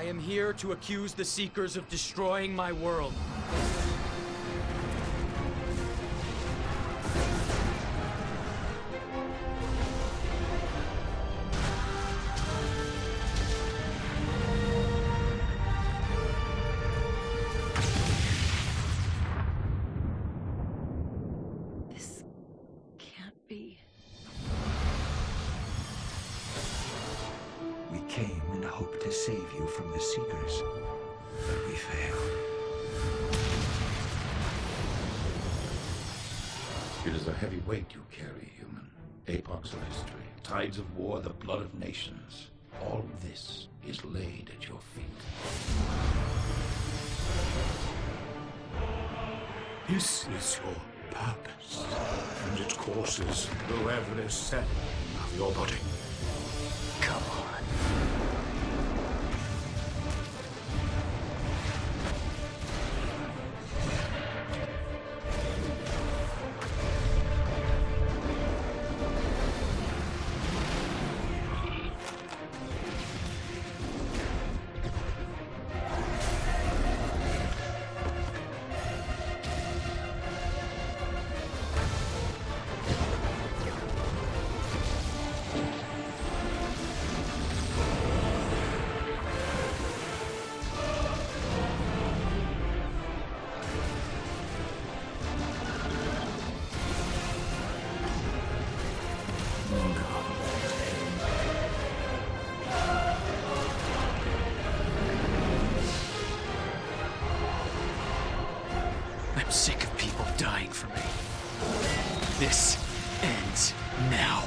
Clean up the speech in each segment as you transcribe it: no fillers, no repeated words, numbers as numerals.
I am here to accuse the Seekers of destroying my world. This can't be. We came in hope to save you from the Seekers, but we failed. It is a heavy weight you carry, human. Epochs of history, tides of war, the blood of nations. All of this is laid at your feet. This is your purpose, and it courses through every cell of your body. Come on. I'm sick of people dying for me. This ends now.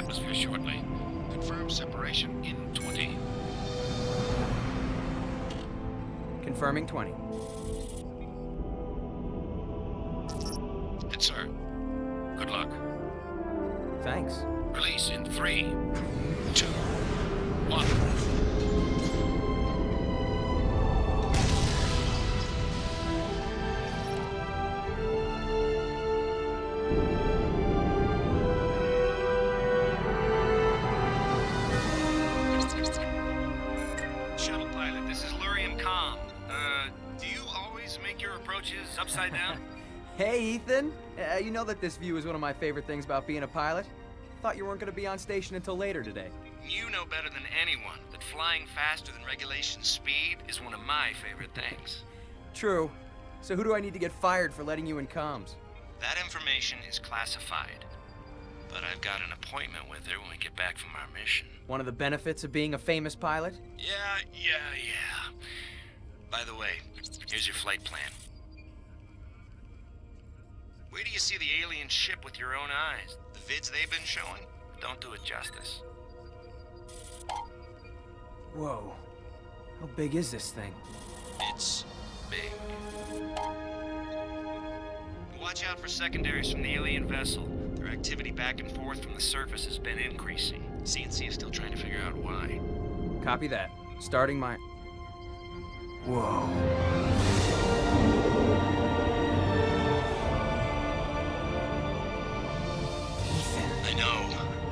atmosphere shortly. Confirm separation in 20. Confirming 20. Hit, sir. Good luck. Thanks. Release in 3, 2, 1. think your approach is upside down? Hey, Ethan. You know that this view is one of my favorite things about being a pilot. Thought you weren't going to be on station until later today. You know better than anyone that flying faster than regulation speed is one of my favorite things. True. So who do I need to get fired for letting you in comms? That information is classified. But I've got an appointment with her when we get back from our mission. One of the benefits of being a famous pilot? Yeah. By the way, here's your flight plan. Wait till you see the alien ship with your own eyes. The vids they've been showing don't do it justice. Whoa. How big is this thing? It's big. Watch out for secondaries from the alien vessel. Their activity back and forth from the surface has been increasing. CNC is still trying to figure out why. Copy that. Starting my... Whoa.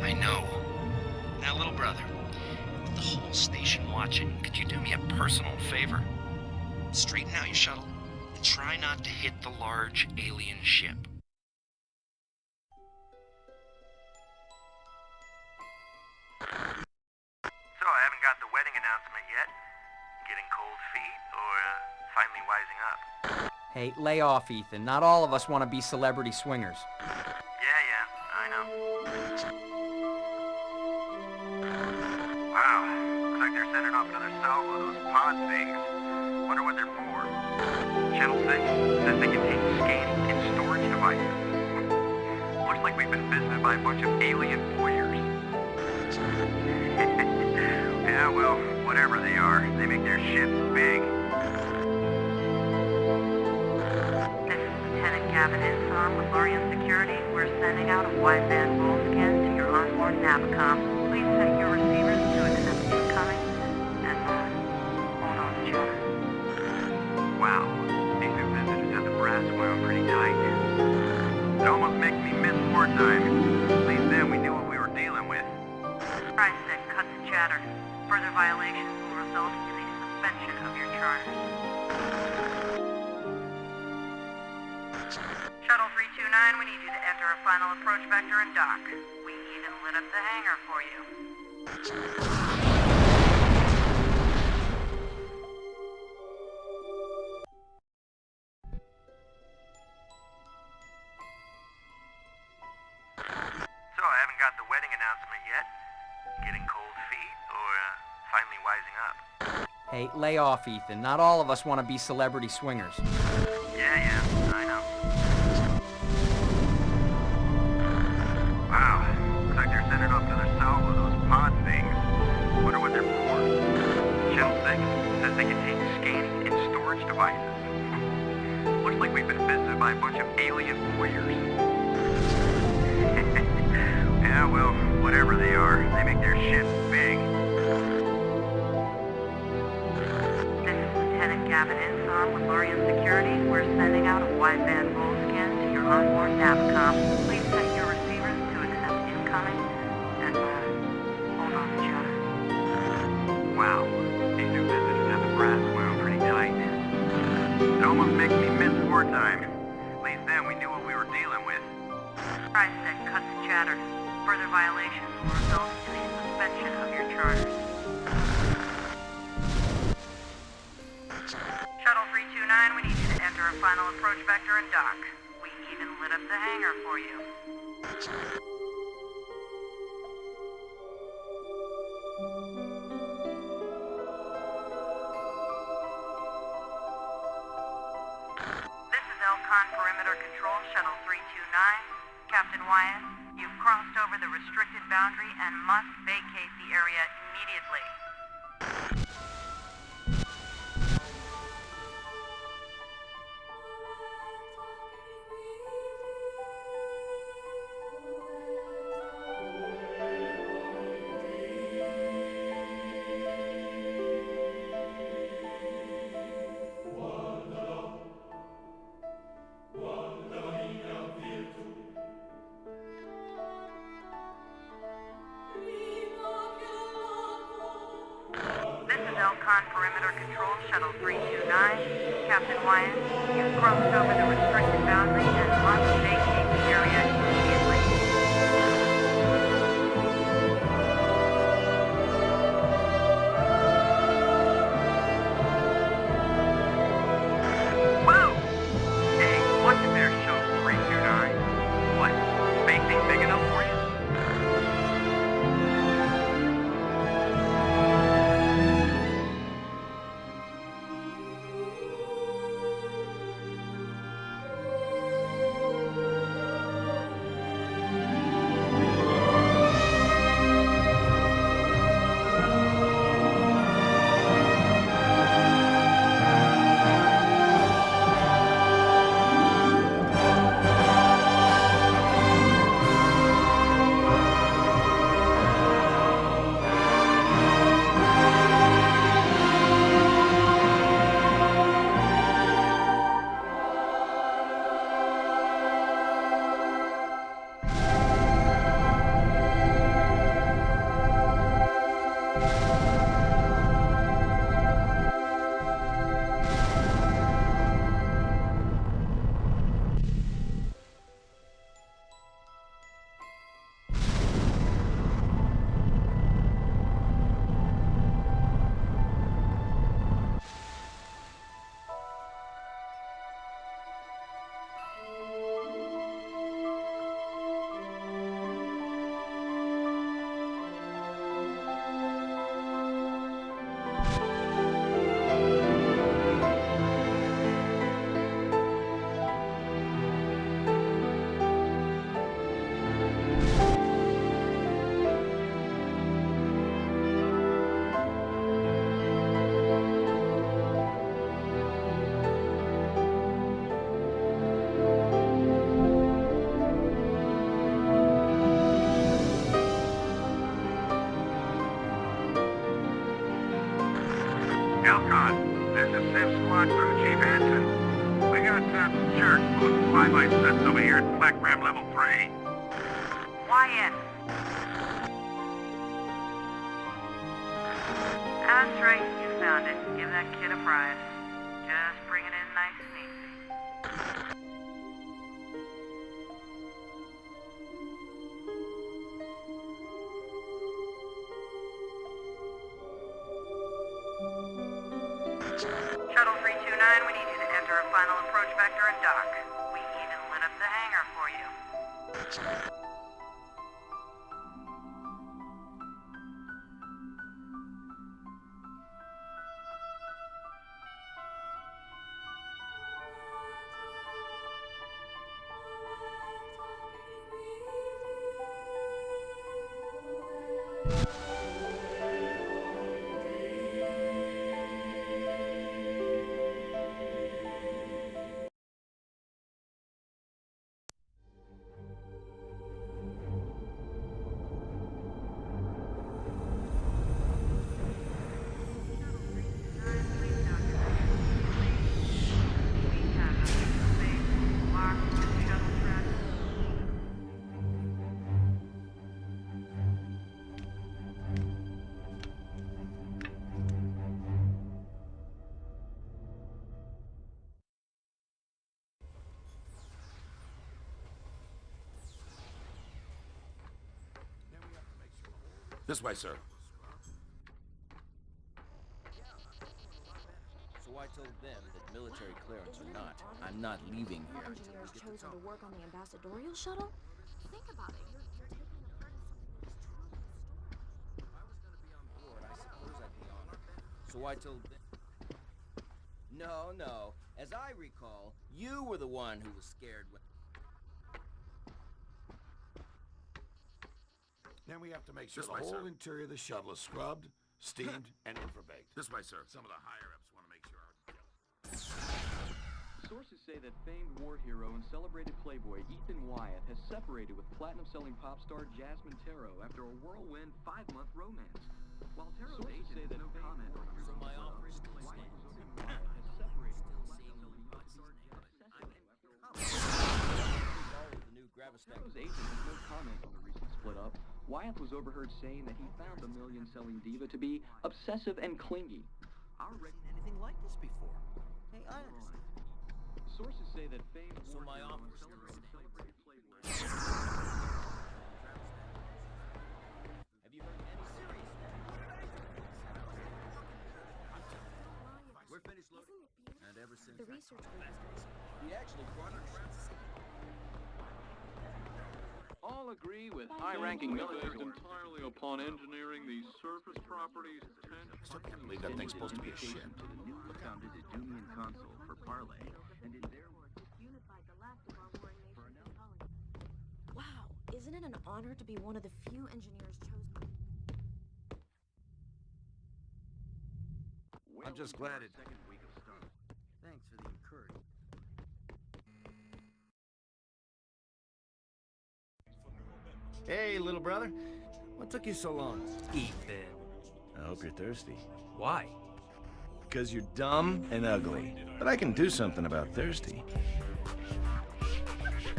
I know. Now, little brother, with the whole station watching, could you do me a personal favor? Straighten out your shuttle and try not to hit the large alien ship. So, I haven't got the wedding announcement yet. Getting cold feet, or finally wising up? Hey, lay off, Ethan. Not all of us want to be celebrity swingers. Yeah, I know. Wow, looks like they're sending off another salvo of those pod things. Wonder what they're for. Channel 6 says they contain scanning and storage devices. Looks like we've been visited by a bunch of alien voyeurs. Yeah, well, whatever they are, they make their ships big. This is Lieutenant Gavin Insom with Lorian Security. We're sending out a wideband roll scan to your onboard Navicom. Please set your receivers to accept incoming and hold on to chatter. Wow, these new visitors have the brass wound pretty tight. It almost makes me miss wartime. At least then we knew what we were dealing with. Price said cut the chatter. Further violations will result in the suspension of your charters. Shuttle 329, we need you to enter a final approach vector and dock. We even lit up the hangar for you. So, I haven't got the wedding announcement yet. Getting cold feet, or finally wising up? Hey, lay off, Ethan. Not all of us want to be celebrity swingers. Yeah, I know. Wow, looks like they're sending off another salvo of those pod things. Wonder what they're for. Channel 6 says they contain scanning and storage devices. Looks like we've been visited by a bunch of alien voyeurs. Yeah, well, whatever they are, they make their ships big. This is Lieutenant Gavin Insom with Lorian Security. We're sending out a wideband roll scan to your onboard Navicom. Please set your receivers to accept incoming and hold on to chatter. Wow, these new visitors have the brass wound pretty tight. It almost makes me miss wartime. At least then we knew what we were dealing with. Price said cut the chatter. Further violations will result in the suspension of your charters. Shuttle 329, we need you to enter a final approach vector and dock. We even lit up the hangar for you. This is Elcon Perimeter Control, Shuttle 329. Captain Wyatt, you've crossed over the restricted boundary and must vacate the area immediately. Elcon Perimeter Control, Shuttle 329. Captain Wyatt, you've crossed over the restricted boundary and must vacate the area immediately. Whoa! Hey, what's there, Shuttle 329? What? Space ain't big enough for you? Alcon, this is Sim Squad Crew Chief Hanson. We got some jerk putting flyby sets over here at Flak Ram Level 3. Wyatt. That's right, you found it. Give that kid a prize. Just bring it in nice and easy. Shuttle 329, we need you to enter a final approach vector and dock. We even lit up the hangar for you. This way, sir. So I told them that military clearance or not, I'm not leaving here. Engineers chosen to work on the ambassadorial shuttle? Think about it. You're taking a part of something If I was gonna be on board, I suppose I'd be honored. So I told them. No. As I recall, you were the one who was scared when. Then we have to make sure the whole interior of the shuttle is scrubbed, steamed, and infrabaked. This way, sir. Some of the higher-ups want to make sure our... Sources say that famed war hero and celebrated playboy Ethan Wyatt has separated with platinum-selling pop star Jasmine Taro after a whirlwind 5-month romance. While Taro's agent has no comment on the So my offer still Wyatt stands. has separated with platinum-selling pop star Jasmine Taro after a All of the new Gravistack. Taro's agent has no comment on the recent split up. Wyatt was overheard saying that he found the million-selling diva to be obsessive and clingy. I've read anything like this before. Sources say that famed So war my hero and offer's still celebrated the same. Playboy. Have you heard any serious? We're finished loading. Isn't it beautiful? And ever since The research group is we actually brought it around. All agree with high-ranking military entirely upon engineering the surface properties. Still can't believe that thing's supposed to be a ship. To the newly founded Idumean console for Parlay, and in their Unified the last of our warring nations in colony. Wow, isn't it an honor to be one of the few engineers chosen? I'm just glad it. Second week of start. Thanks for the encouragement. Hey, little brother. What took you so long? Ethan. I hope you're thirsty. Why? Because you're dumb and ugly. But I can do something about thirsty.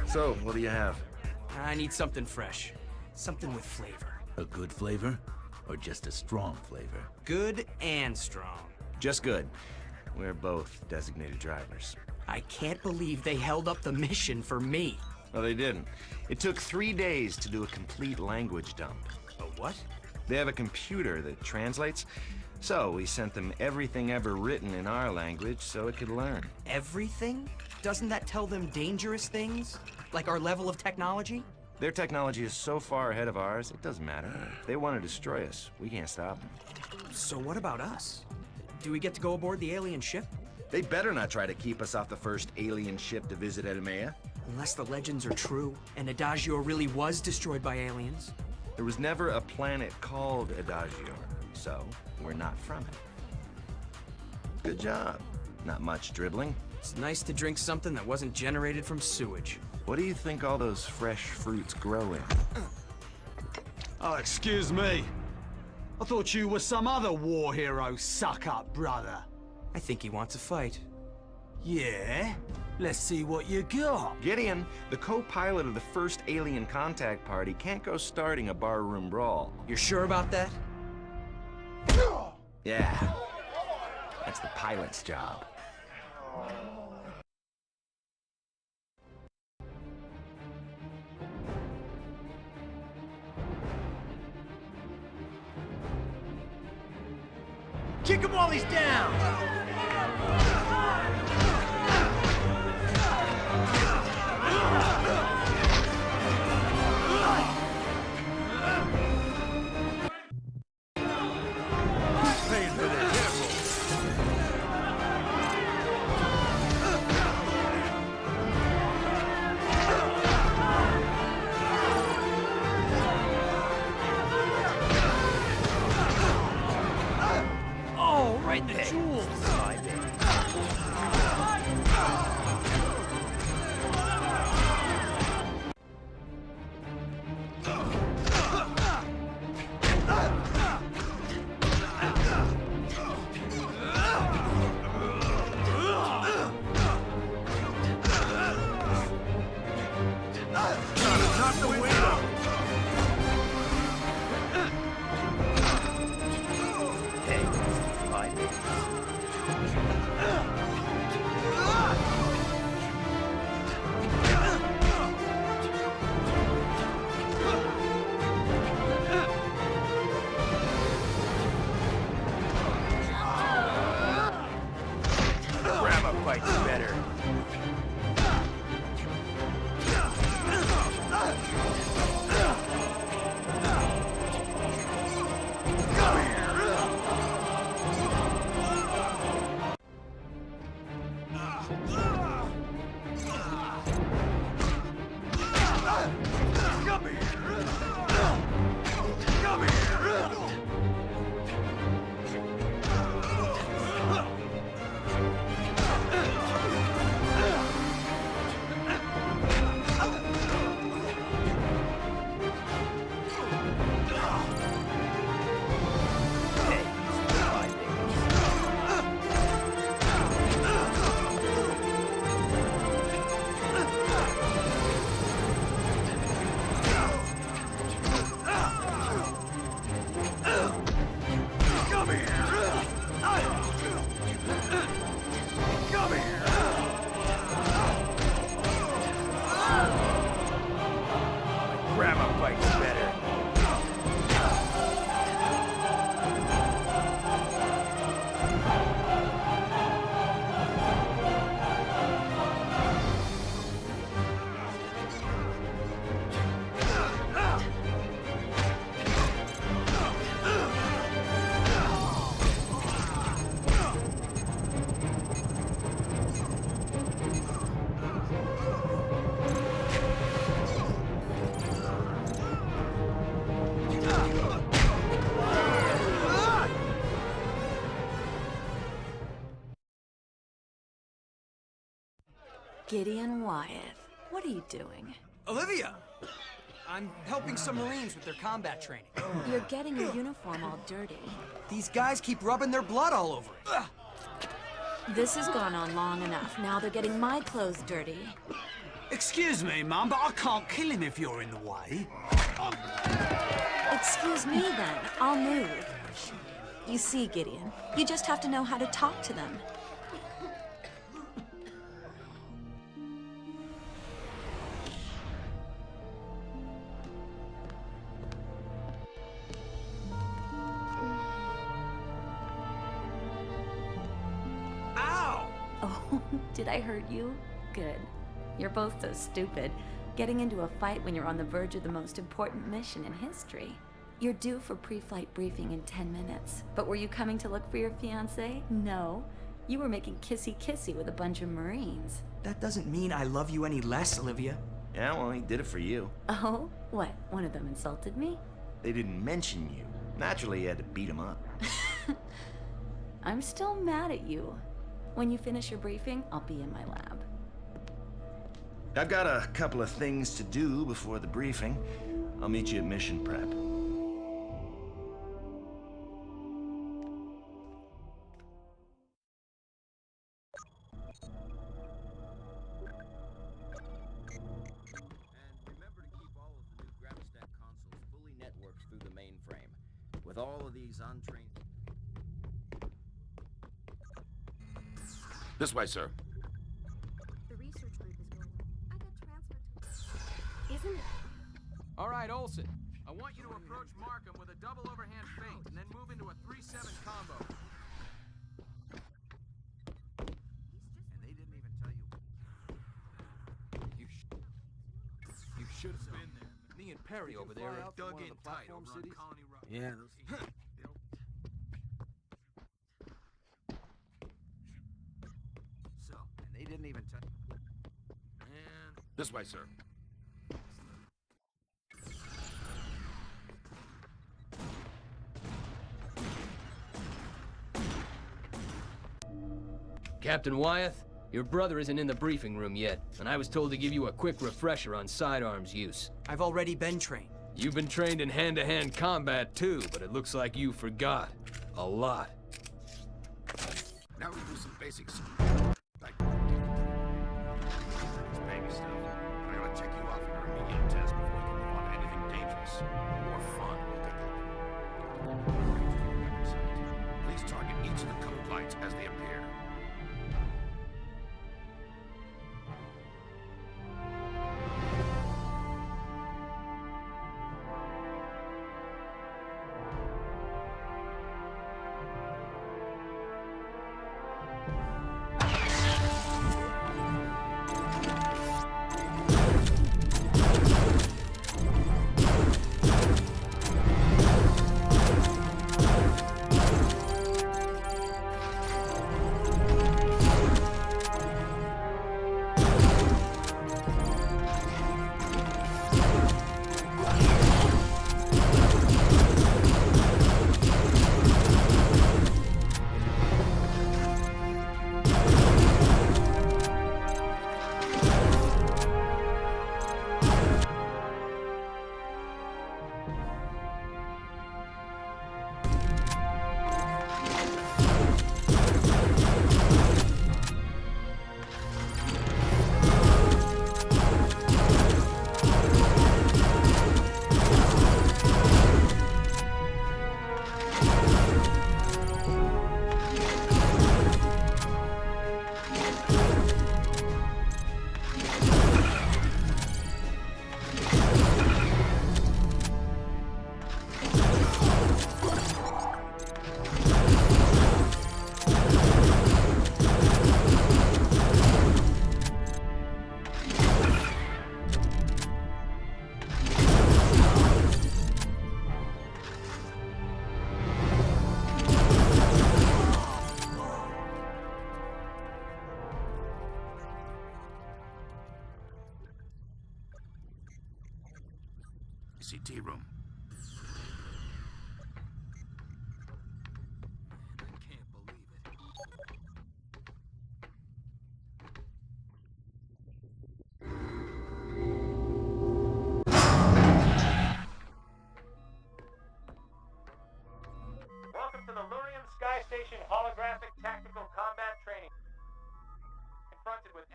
So, what do you have? I need something fresh. Something with flavor. A good flavor? Or just a strong flavor? Good and strong. Just good. We're both designated drivers. I can't believe they held up the mission for me. No, they didn't. It took 3 days to do a complete language dump. A what? They have a computer that translates, so we sent them everything ever written in our language so it could learn. Everything? Doesn't that tell them dangerous things? Like our level of technology? Their technology is so far ahead of ours, it doesn't matter. If they want to destroy us, we can't stop them. So what about us? Do we get to go aboard the alien ship? They better not try to keep us off the first alien ship to visit Edamea. Unless the legends are true, and Adagio really was destroyed by aliens. There was never a planet called Adagio, so we're not from it. Good job. Not much dribbling. It's nice to drink something that wasn't generated from sewage. What do you think all those fresh fruits grow in? Oh, excuse me. I thought you were some other war hero suck-up, brother. I think he wants a fight. Yeah? Let's see what you got. Gideon, the co-pilot of the first alien contact party, can't go starting a barroom brawl. You're sure about that? Yeah. That's the pilot's job. Kick him while he's down! Right in the jewels! Knock the wind out! Grandma fights better. Gideon Wyatt, what are you doing? Olivia! I'm helping some Marines with their combat training. You're getting your uniform all dirty. These guys keep rubbing their blood all over it. This has gone on long enough. Now they're getting my clothes dirty. Excuse me, Mum, but I can't kill him if you're in the way. Excuse me then, I'll move. You see, Gideon, you just have to know how to talk to them. Oh, did I hurt you? Good. You're both so stupid. Getting into a fight when you're on the verge of the most important mission in history. You're due for pre-flight briefing in 10 minutes. But were you coming to look for your fiancé? No. You were making kissy-kissy with a bunch of Marines. That doesn't mean I love you any less, Olivia. Yeah, well, he did it for you. Oh? What? One of them insulted me? They didn't mention you. Naturally, you had to beat him up. I'm still mad at you. When you finish your briefing, I'll be in my lab. I've got a couple of things to do before the briefing. I'll meet you at mission prep. Through the mainframe. With all of these untrained... This way, sir. The research group is going on. I got transferred to... Isn't it? All right, Olsen. I want you to approach Markham with a double overhand feint and then move into a 3-7 combo. And they didn't even tell you. You should have been there. Me and Perry over there are dug in tight over on Colony Road. Yeah, those... So, and they didn't even tell you. And... This way, sir. Captain Wyeth, your brother isn't in the briefing room yet, and I was told to give you a quick refresher on sidearms use. I've already been trained. You've been trained in hand-to-hand combat too, but it looks like you forgot. A lot. Now we do some basics. Like it's baby stuff. I gotta check you off your remedial test before we can move on to anything dangerous or fun. Please target each of the code lights as they appear. CT room. I can't believe it.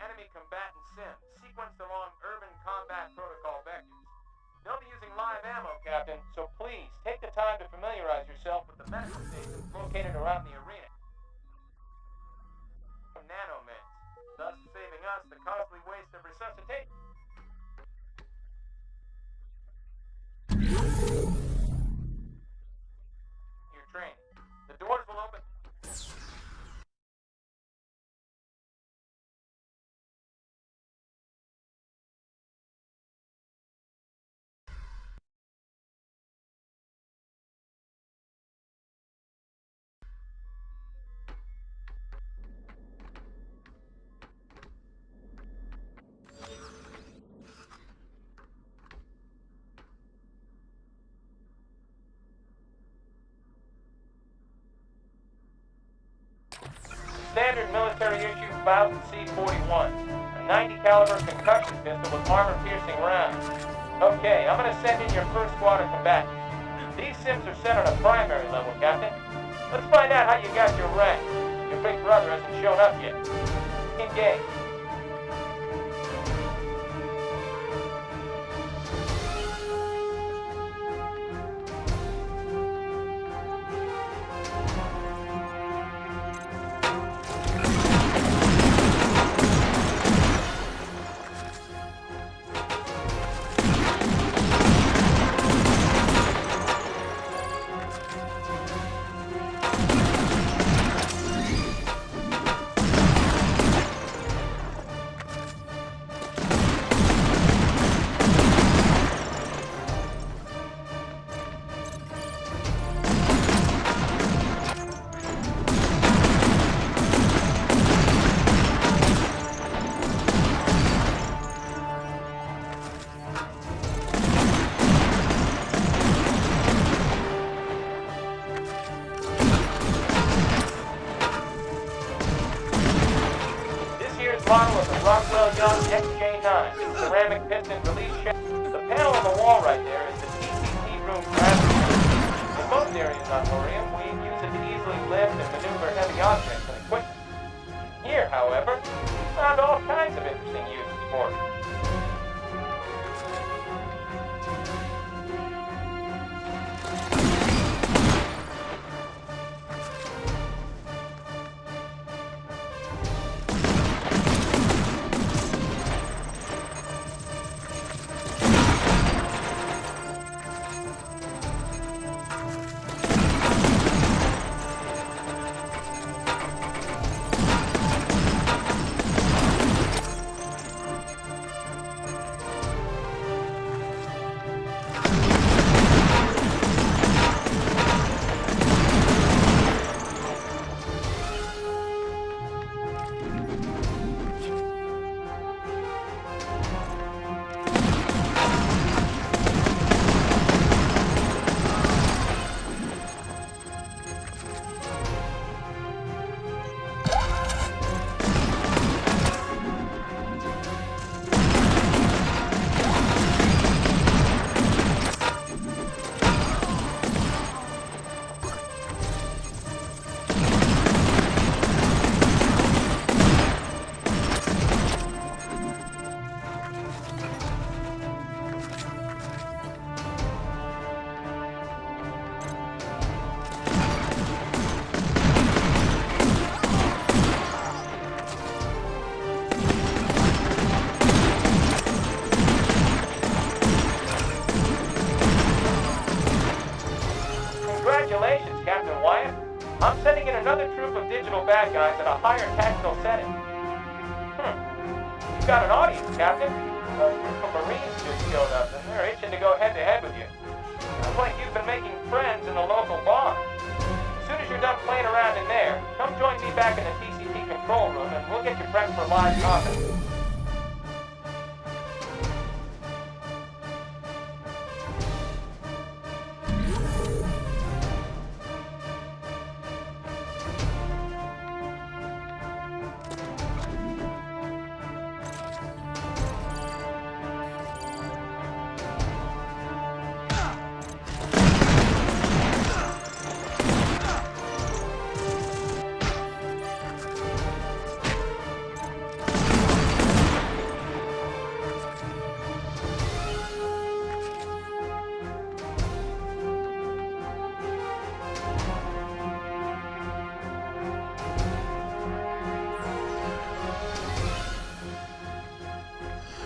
enemy combatant sims, sequenced along urban combat protocol vectors. They'll be using live ammo, Captain, so please take the time to familiarize yourself with the medical stations located around the arena. Nanomeds, thus saving us the costly waste of resuscitation. Your training. The doors will open. Standard military issue Bowden C-41, a 90 caliber concussion pistol with armor-piercing rounds. Okay, I'm gonna send in your first squad of combatants. These sims are set on a primary level, Captain. Let's find out how you got your rank. Your big brother hasn't shown up yet. Engage. Model of the Rockwell Young XJ9, ceramic piston release shaft. The panel on the wall right there is the TCT room gravity. In most areas on Thorium, we use it to easily lift and maneuver heavy objects and equipment. Here, however, we found all kinds of interesting uses for it. Congratulations, Captain Wyatt. I'm sending in another troop of digital bad guys at a higher tactical setting. You've got an audience, Captain. A group of Marines just showed up, and they're itching to go head-to-head with you. Sounds like you've been making friends in the local bar. As soon as you're done playing around in there, come join me back in the TCT control room, and we'll get you prepped for live combat.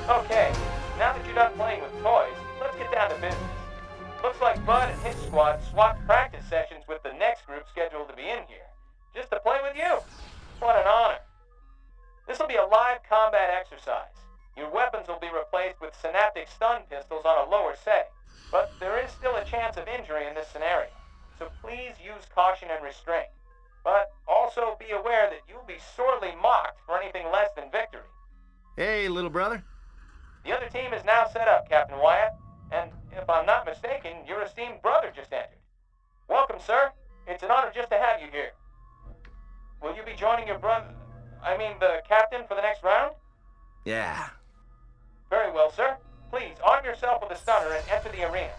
Okay, now that you're done playing with toys, let's get down to business. Looks like Bud and his squad swapped practice sessions with the next group scheduled to be in here, just to play with you. What an honor. This will be a live combat exercise. Your weapons will be replaced with synaptic stun pistols on a lower setting, but there is still a chance of injury in this scenario, so please use caution and restraint. But also be aware that you'll be sorely mocked for anything less than victory. Hey, little brother. The other team is now set up, Captain Wyatt, and if I'm not mistaken, your esteemed brother just entered. Welcome, sir. It's an honor just to have you here. Will you be joining your the captain for the next round? Yeah. Very well, sir. Please, arm yourself with a stunner and enter the arena.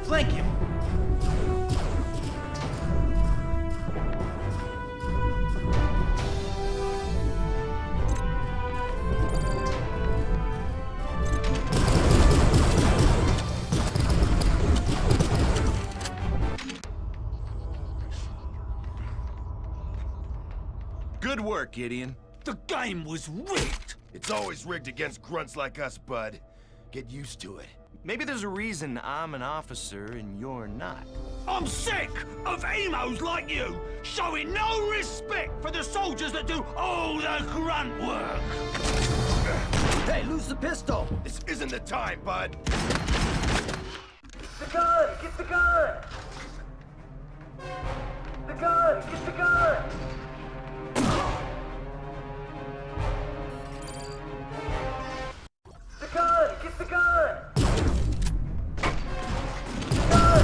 Flank him! Good work, Gideon. The game was rigged! It's always rigged against grunts like us, bud. Get used to it. Maybe there's a reason I'm an officer and you're not. I'm sick of emos like you showing no respect for the soldiers that do all the grunt work! Hey, lose the pistol! This isn't the time, bud! The gun! Get the gun! The gun! Get the gun! The gun! Get the gun! The gun!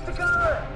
The gun!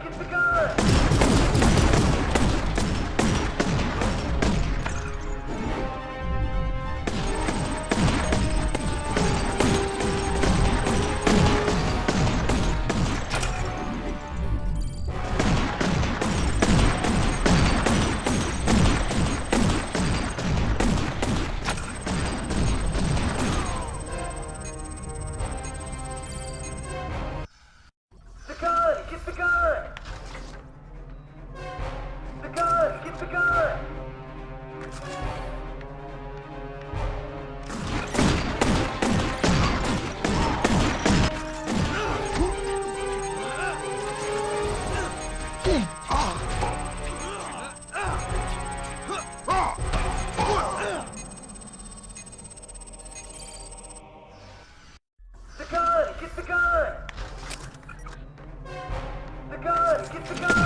Get the gun! The gun! Get the gun! The gun! Get the gun! The gun! Get the gun! The gun! Get the gun!